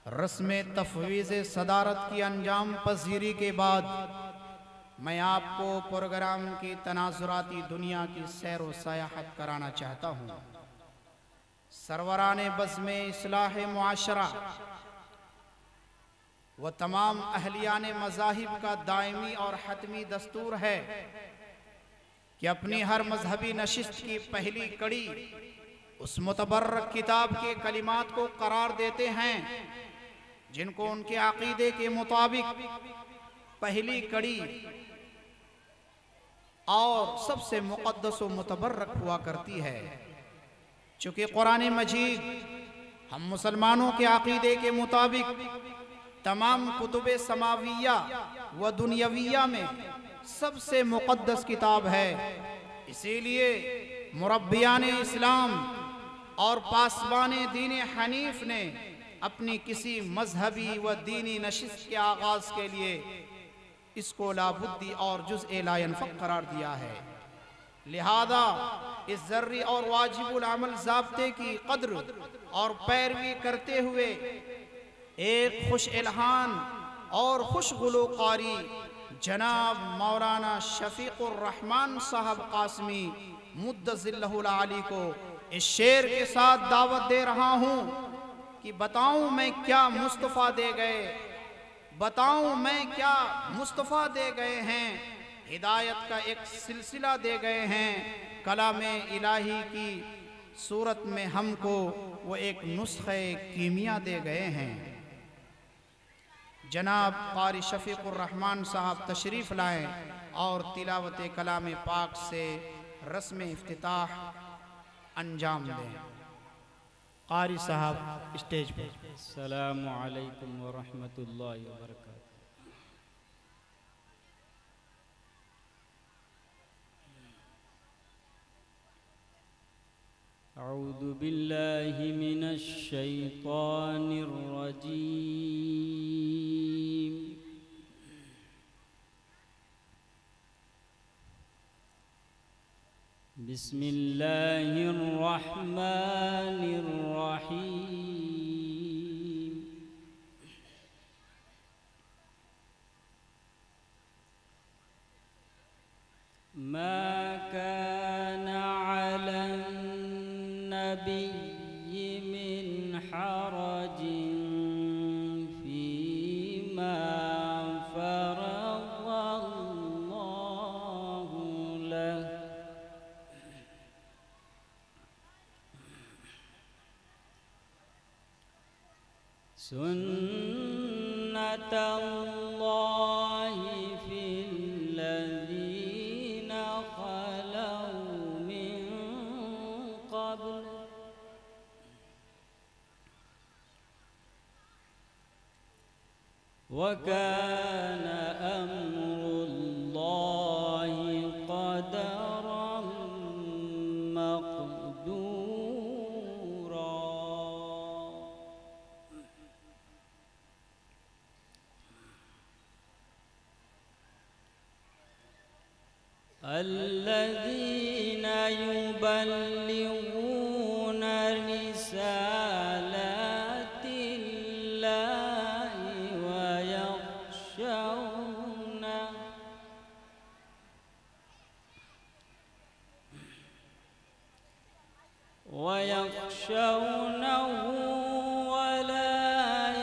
रस्म तफवीज़ सदारत की अंजाम पजीरी के बाद मैं आपको प्रोग्राम की तनाजुराती दुनिया की सैर व सयाहत कराना चाहता हूँ। सरवराने बज़्म इस्लाह मुआशरा व तमाम अहलियान मज़ाहिब का दायमी और हतमी दस्तूर है कि अपनी हर मजहबी नशिस्त की पहली कड़ी उस मुतबर्रक किताब के कलिमात को करार देते हैं जिनको उनके अकीदे के मुताबिक पहली कड़ी और सबसे मुक़द्दस व मुतबर्रक हुआ करती है। चूँकि कुरान मजीद हम मुसलमानों के अकीदे के मुताबिक तमाम कुतुबे समाविया व दुनियाविया में सबसे मुक़द्दस किताब है, इसीलिए मुरब्बियान इस्लाम और पासबान दीन हनीफ ने अपनी किसी मजहबी व दीनी नशिस्त के आगाज़ के लिए इसको लाबुद्दी और जुज़-ए ला यनफ़क़ करार दिया है। लिहाजा इस ज़र्री और वाजिबुल अमल ज़ाब्ते की कद्र और पैरवी करते हुए एक खुश इल्हान और खुश गुलूकारी जनाब मौलाना शफीकुर रहमान साहब कासमी मुद्दज़िल्लहुल आली को इस शेर के साथ दावत दे रहा हूँ कि बताऊँ मैं क्या मुस्तफ़ा दे गए, बताऊँ मैं क्या मुस्तफ़ा दे गए हैं, हिदायत का एक सिलसिला दे गए हैं, कलामे इलाही की सूरत में हमको वो एक नुस्खे कीमिया दे गए हैं। जनाब क़ारी शफीकुर रहमान साहब तशरीफ़ लाएँ और तिलावत कलाम पाक से रस्म इफ्तिताह अंजाम दें। क़ारी साहब स्टेज पर। अस्सलामु अलैकुम व रहमतुल्लाहि व बरकातुहू। अऊज़ु बिल्लाहि मिनश शैतानिर रजीम। बिस्मिल्लाहिर रहमानिर रहीम। मा काना अलन नबिय्यि मिन हरजिन फीमा फ़रज़ल्लाहु लह। सुन्नतल्लाहि फ़िल्लज़ीना ख़लौ मिन क़ब्ल व कान अम्रुल्लाहि क़दरन मक़दूरा। الذين يبلغون رسالات الله ويخشونه ولا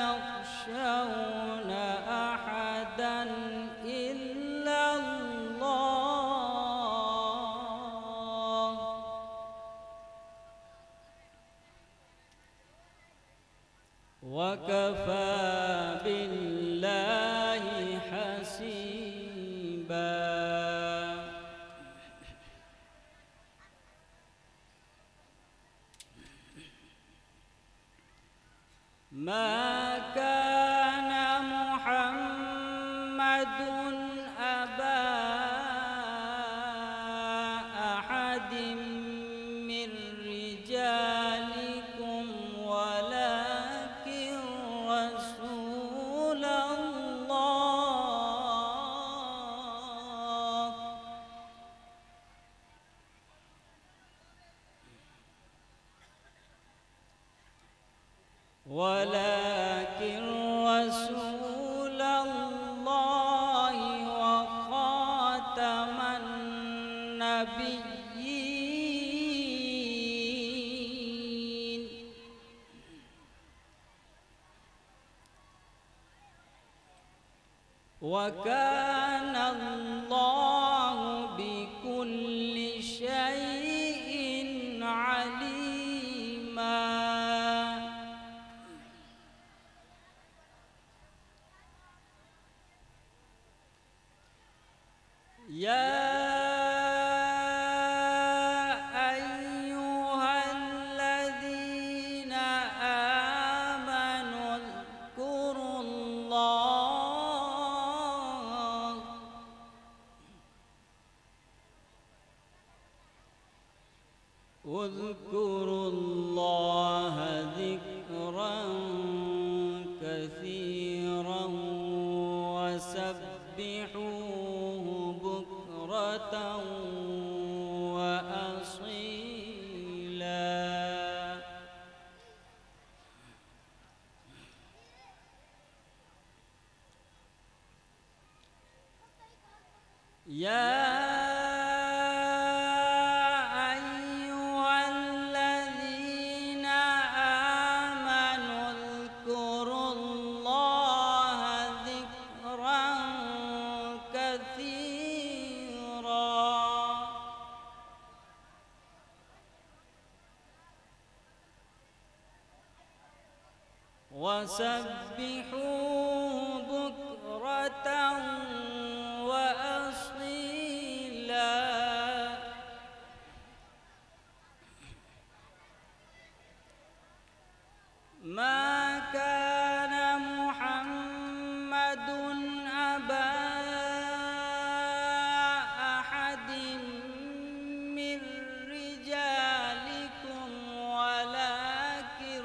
يخشون أحدا إلا الله وكفى بالله حسيبا. ما كان محمد أبا أحد من رجالكم ولكن رسول الله ولكن وكان الله بكل شيء عليما. يا أيها الذين آمنوا اذكروا الله ذكرا كثيرا وسبحوه بكرة وأصيلا. يا وسبحوا بكرة وأصيلا. ما كان محمد أبا أحد من رجالكم ولكن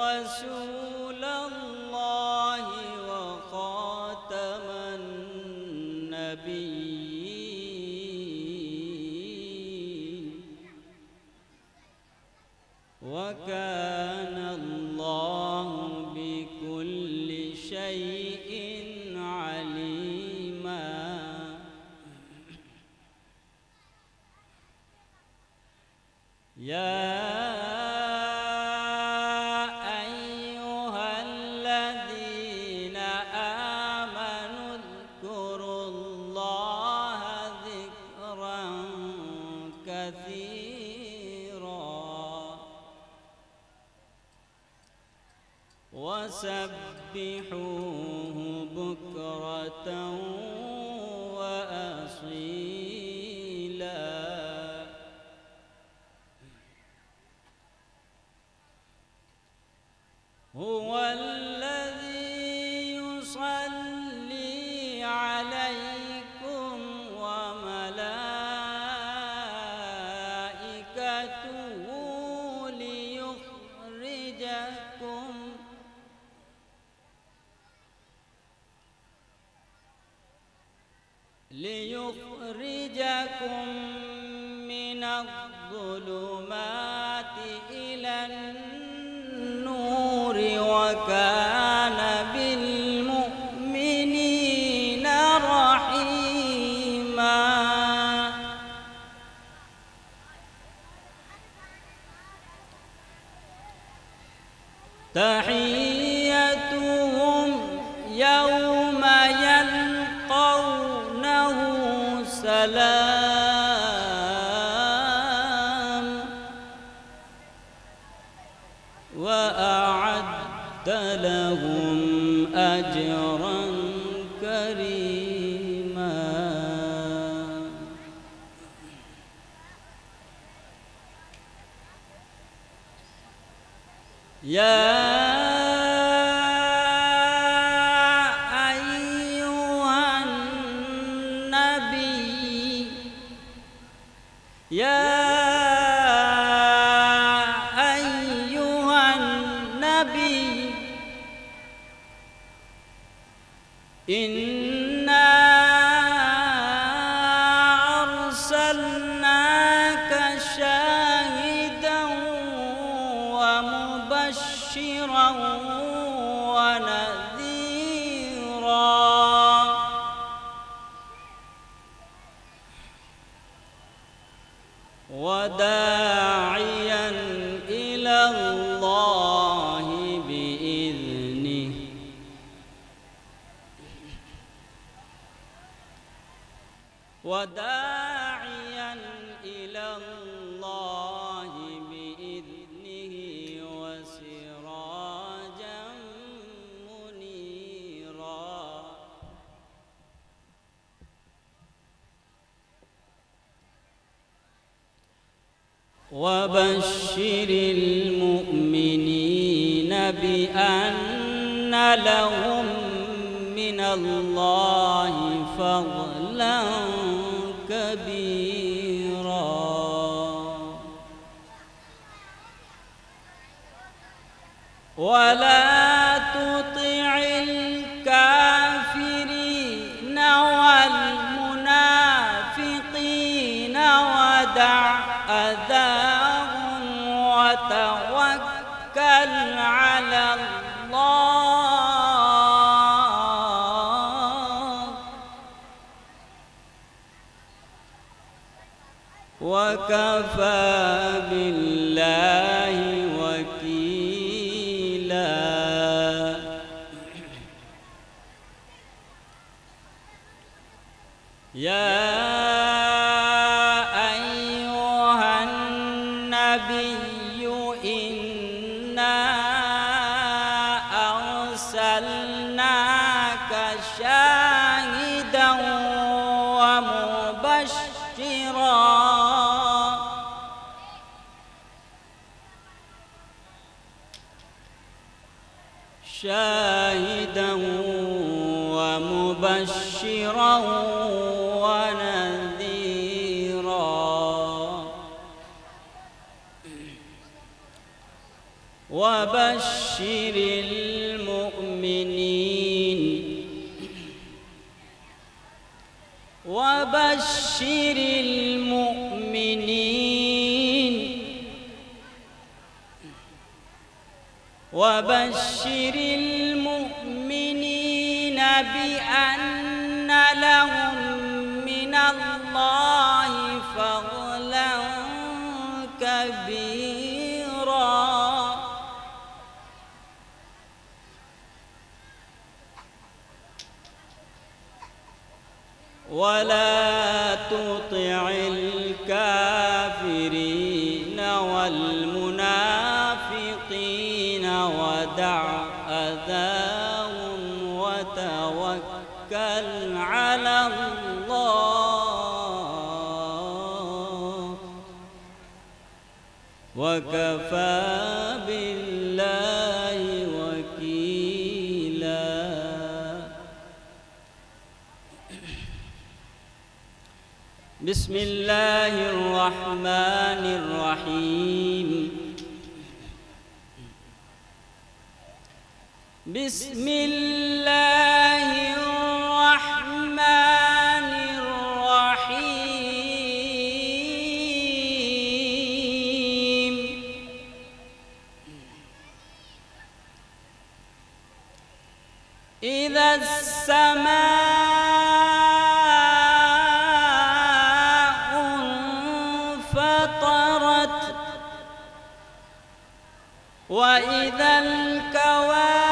رسول الله وخاتم النبيين. وكان الله بكل شيء عليما. يا أيها الذين آمنوا اذكروا الله ذكرا كثيرا وسبحوه بكرة وأصيلا. هو الذي يصلي عليكم وملائكته ليخرجكم من الظلمات إلى النور وكان بالمؤمنين رحيما. تحيتهم يوم يلقونه سلام وأعد لهم أجرا كريما. يا أيها النبي إنا أرسلناك شاهدا ومبشرا ونذيرا وداعيا إلى الله بإذنه وسراجا منيرا وبشر المؤمنين بأن لهم من الله فضلا كبيرا ولا تطع الكافرين والمنافقين ودع أذاهم وتوكل على الله وكفى بالله وكيلا يا أيها النبي إنا أرسلناك شاهدا ومبشرا ونذيرا وبشر المؤمنين وبشر المؤمنين وبشر المؤمنين بأن لهم من الله فضلا كبيرا ولا تطع الكافرين والمنافقين ودع أذاهم وتوكل على الله وكفى بالله وكيلا بسم الله الرحمن الرحيم بسم الله الرحمن الرحيم إذا السماء انفطرت وإذا الكواكب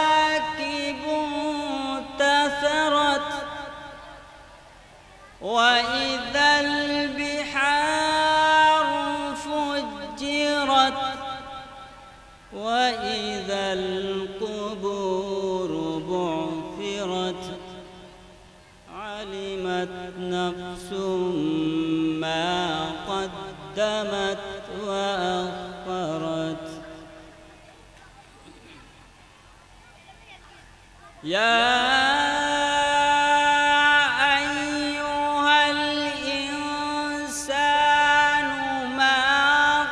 انتثرت وإذا البحار فجرت وإذا القبور بعثرت علمت نفس ما قدمت وأخرت يا أيها الإنسان ما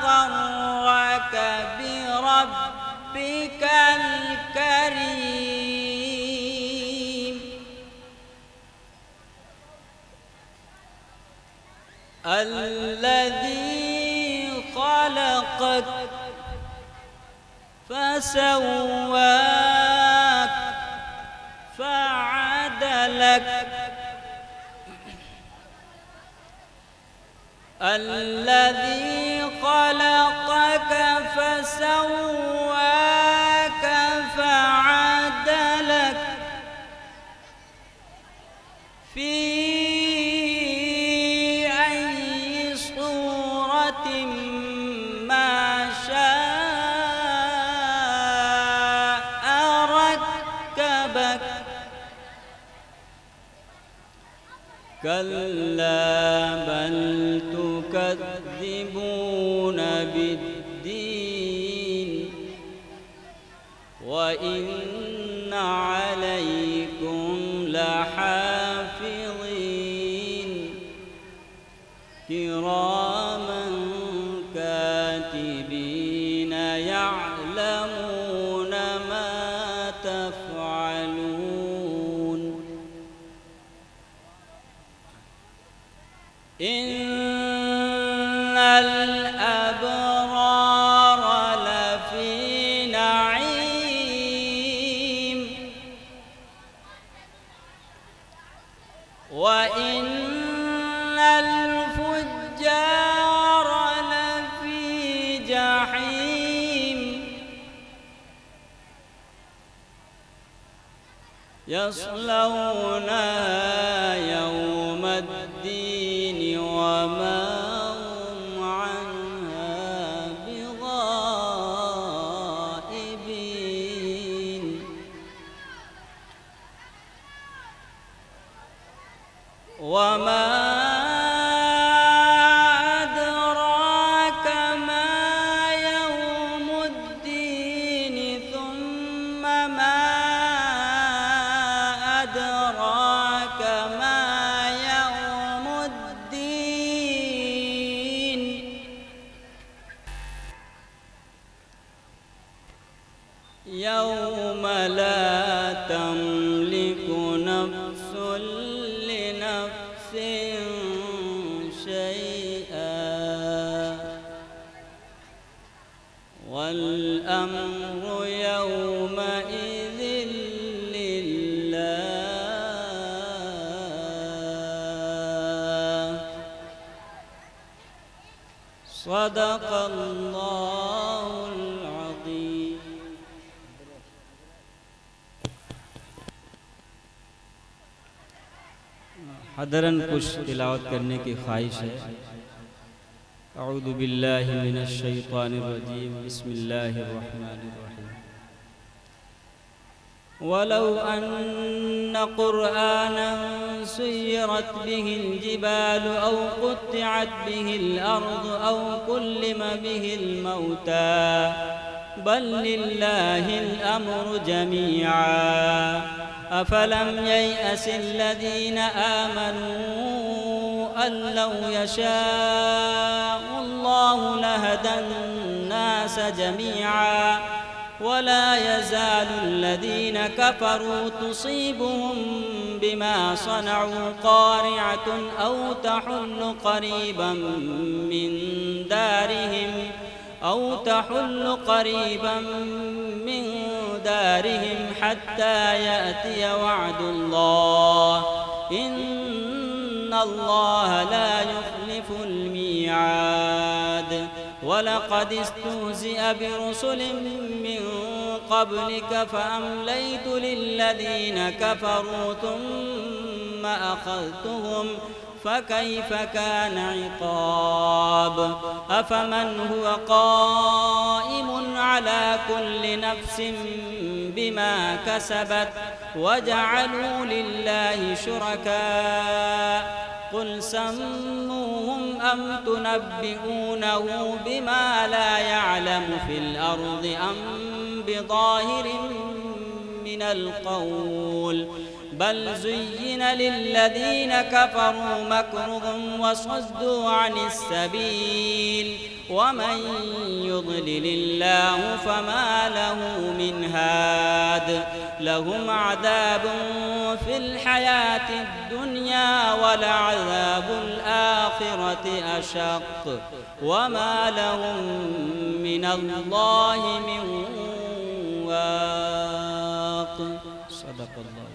غرك بربك الكريم الذي خلقك فسواك فعدلك الذي خلقك فسواك فعدلك في كلا بل تكذبون بالدين وإن عليكم لحافظين كراما كاتبين يعلمون ما تفعلون إن الأبرار لفي نعيم وإن الفجار لفي جحيم يصلونها يوم الدين وما هم عنها بغائبين وما أدراك ما يوم الدين ثم ما أدراك ما يوم الدين يوم لا تملك نفس لنفس شيئا والأمر يومئذ لله صدق الله العظيم. हदरन कुछ तिलावत करने की ख्वाहिश है। अऊज़ु बिल्लाहि मिनश शैतानिर रजीम बिस्मिल्लाहिर रहमानिर रहीम। वलौ अन्न क़ुरआनन सुय्यरत बिहिल जिबालु औ क़ुत्तिअत बिहिल अर्दु औ कुल्लिमा बिहिल मौता बल लिल्लाहिल अम्रु जमीआ अफलम ययअस الذين آمنوا أن لو يشاء الله لهدى الناس جميعا ولا يزال الذين كفروا تصيبهم بما صنعوا قارعة أو تحل قريبا من دارهم حتى يأتي وعد الله إن الله لا يخلف الميعاد ولقد استهزئ برسل من قبلك فأمليت للذين كفروا ثم أخذتهم فكيف كان عقاب أفمن هو قائم على كل نفس بما كسبت وجعلوا لله شركاء قل سموهم أم تنبئونه بما لا يعلم في الأرض أم بظاهر من القول بل زين للذين كفروا مكرهم وصدوا عن السبيل ومن يضلل الله فما له من هاد لهم عذاب في الحياة الدنيا ولعذاب الآخرة أشق وما لهم من الله من واق صدق الله.